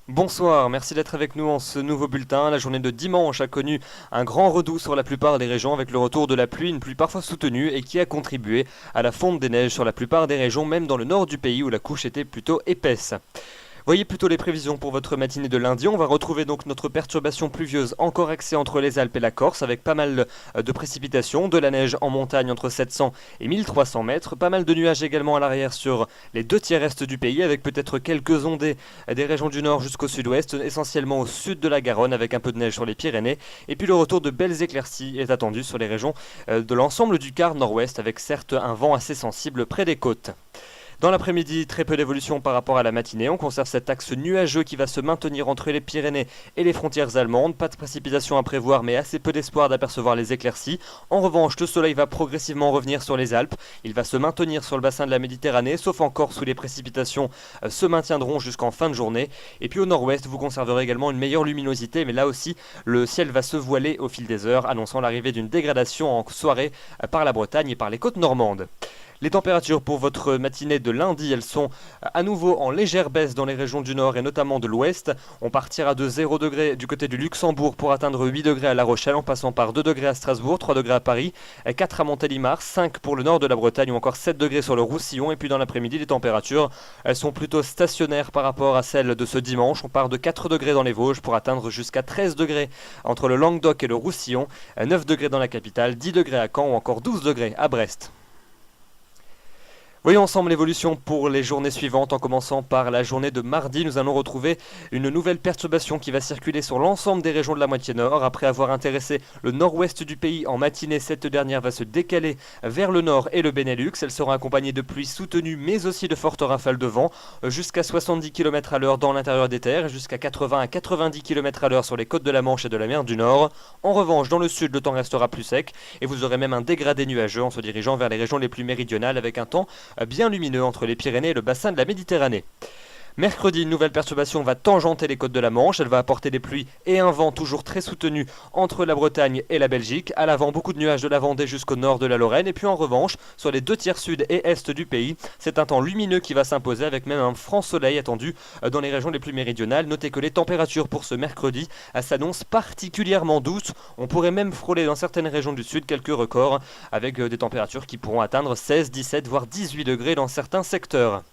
Bonsoir, merci d'être avec nous en ce nouveau bulletin. La journée de dimanche a connu un grand redout sur la plupart des régions avec le retour de la pluie, une pluie parfois soutenue et qui a contribué à la fonte des neiges sur la plupart des régions, même dans le nord du pays où la couche était plutôt épaisse. Voyez plutôt les prévisions pour votre matinée de lundi. On va retrouver donc notre perturbation pluvieuse encore axée entre les Alpes et la Corse avec pas mal de précipitations, de la neige en montagne entre 700 et 1300 mètres, pas mal de nuages également à l'arrière sur les 2 tiers est du pays avec peut-être quelques ondées des régions du nord jusqu'au sud-ouest, essentiellement au sud de la Garonne avec un peu de neige sur les Pyrénées. Et puis le retour de belles éclaircies est attendu sur les régions de l'ensemble du quart nord-ouest avec certes un vent assez sensible près des côtes. Dans l'après-midi, très peu d'évolution par rapport à la matinée. On conserve cet axe nuageux qui va se maintenir entre les Pyrénées et les frontières allemandes. Pas de précipitations à prévoir, mais assez peu d'espoir d'apercevoir les éclaircies. En revanche, le soleil va progressivement revenir sur les Alpes. Il va se maintenir sur le bassin de la Méditerranée, sauf en Corse où les précipitations se maintiendront jusqu'en fin de journée. Et puis au nord-ouest, vous conserverez également une meilleure luminosité, mais là aussi, le ciel va se voiler au fil des heures, annonçant l'arrivée d'une dégradation en soirée par la Bretagne et par les côtes normandes. Les températures pour votre matinée de lundi, elles sont à nouveau en légère baisse dans les régions du nord et notamment de l'ouest. On partira de 0 degré du côté du Luxembourg pour atteindre 8 degrés à La Rochelle en passant par 2 degrés à Strasbourg, 3 degrés à Paris, 4 à Montélimar, 5 pour le nord de la Bretagne ou encore 7 degrés sur le Roussillon. Et puis dans l'après-midi, les températures, elles sont plutôt stationnaires par rapport à celles de ce dimanche. On part de 4 degrés dans les Vosges pour atteindre jusqu'à 13 degrés entre le Languedoc et le Roussillon, 9 degrés dans la capitale, 10 degrés à Caen ou encore 12 degrés à Brest. Voyons ensemble l'évolution pour les journées suivantes. En commençant par la journée de mardi, nous allons retrouver une nouvelle perturbation qui va circuler sur l'ensemble des régions de la moitié nord. Après avoir intéressé le nord-ouest du pays en matinée, cette dernière va se décaler vers le nord et le Benelux. Elle sera accompagnée de pluies soutenues mais aussi de fortes rafales de vent, jusqu'à 70 km à l'heure dans l'intérieur des terres et jusqu'à 80 à 90 km à l'heure sur les côtes de la Manche et de la mer du Nord. En revanche, dans le sud, le temps restera plus sec et vous aurez même un dégradé nuageux en se dirigeant vers les régions les plus méridionales avec un temps bien lumineux entre les Pyrénées et le bassin de la Méditerranée. Mercredi, une nouvelle perturbation va tangenter les côtes de la Manche. Elle va apporter des pluies et un vent toujours très soutenu entre la Bretagne et la Belgique. À l'avant, beaucoup de nuages de la Vendée jusqu'au nord de la Lorraine. Et puis en revanche, sur les 2 tiers sud et est du pays, c'est un temps lumineux qui va s'imposer avec même un franc soleil attendu dans les régions les plus méridionales. Notez que les températures pour ce mercredi s'annoncent particulièrement douces. On pourrait même frôler dans certaines régions du sud quelques records avec des températures qui pourront atteindre 16, 17 voire 18 degrés dans certains secteurs.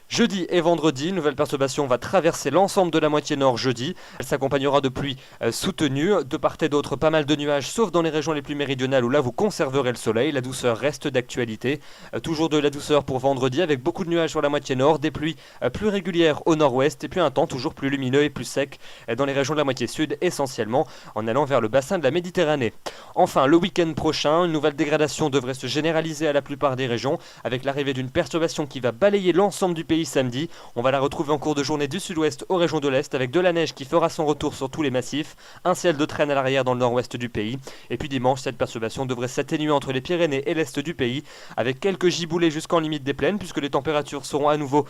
Jeudi et vendredi, une nouvelle perturbation va traverser l'ensemble de la moitié nord jeudi. Elle s'accompagnera de pluies soutenues, de part et d'autre pas mal de nuages, sauf dans les régions les plus méridionales où là vous conserverez le soleil. La douceur reste d'actualité. Toujours de la douceur pour vendredi avec beaucoup de nuages sur la moitié nord, des pluies plus régulières au nord-ouest et puis un temps toujours plus lumineux et plus sec dans les régions de la moitié sud, essentiellement en allant vers le bassin de la Méditerranée. Enfin, le week-end prochain, une nouvelle dégradation devrait se généraliser à la plupart des régions avec l'arrivée d'une perturbation qui va balayer l'ensemble du pays samedi. On va la retrouver en cours de journée du sud-ouest aux régions de l'est avec de la neige qui fera son retour sur tous les massifs, un ciel de traîne à l'arrière dans le nord-ouest du pays. Et puis dimanche, cette perturbation devrait s'atténuer entre les Pyrénées et l'est du pays avec quelques giboulées jusqu'en limite des plaines puisque les températures seront à nouveau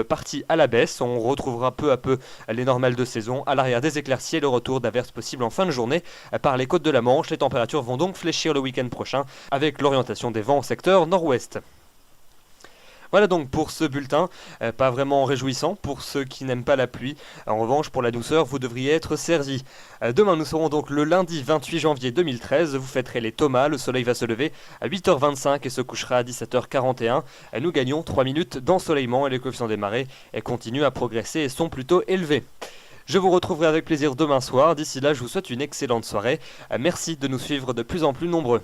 parties à la baisse. On retrouvera peu à peu les normales de saison à l'arrière des éclaircies et le retour d'averses possibles en fin de journée par les côtes de la Manche. Les températures vont donc fléchir le week-end prochain avec l'orientation des vents au secteur nord-ouest. Voilà donc pour ce bulletin, pas vraiment réjouissant pour ceux qui n'aiment pas la pluie. En revanche, pour la douceur, vous devriez être servis. Demain, nous serons donc le lundi 28 janvier 2013. Vous fêterez les Thomas. Le soleil va se lever à 8h25 et se couchera à 17h41. Nous gagnons 3 minutes d'ensoleillement et les coefficients des marées continuent à progresser et sont plutôt élevés. Je vous retrouverai avec plaisir demain soir. D'ici là, je vous souhaite une excellente soirée. Merci de nous suivre de plus en plus nombreux.